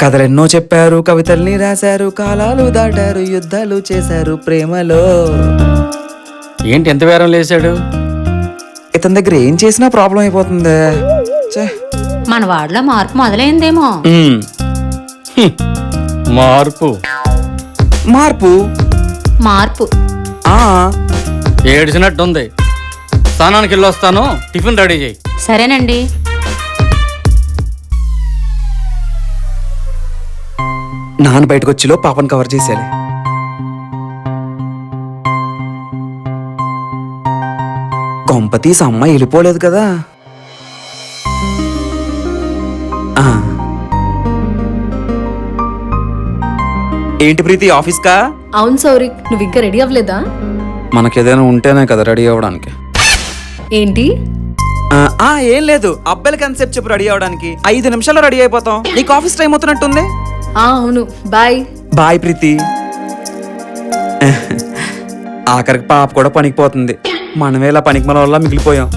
కథలెన్నో చెప్పారు, కవితల్ని రాశారు, కాలాలు దాటారు, యుద్ధాలు చేశారు ప్రేమలో. ఏంటి ఎంత వేరం లేసాడు? ఇతని దగ్గర ఏం చేసినా ప్రాబ్లం అయిపోతుంది. ఛే. మన వాడిలో మార్పు మొదలైందేమో. మార్పు మార్పు మార్పు ఆ ఏడిచినట్టుంది. స్నానానికి వెళ్ళొస్తాను, టిఫిన్ రెడీ చేయి. సరేనండి. నాన్న బయటకు వచ్చిలో పాపను కవర్ చేసేయాలి. కొంపతీసి అమ్మాయి వెళ్ళిపోలేదు కదా. ఆ. ఏంటి ప్రీతి, ఆఫీస్కా? అవును సౌరిక్, నువ్వు ఇంకా రెడీ అవ్వలేదా? మనకేదైనా ఉంటేనే కదా రెడీ అవ్వడానికి. ఏంటి? ఏం లేదు, అబ్బాయిలకి ఎంతసేపు చెప్పు రెడీ అవ్వడానికి? 5 నిమిషాల్లో రెడీ అయిపోతాం. నీకు ఆఫీస్ టైం అవుతున్నట్టుంది. అవును, బాయ్. బాయ్ ప్రీతి. ఆఖరికి పాప కూడా పనికి పోతుంది. మనమే ఇలా పనికి మన వల్ల మిగిలిపోయాం.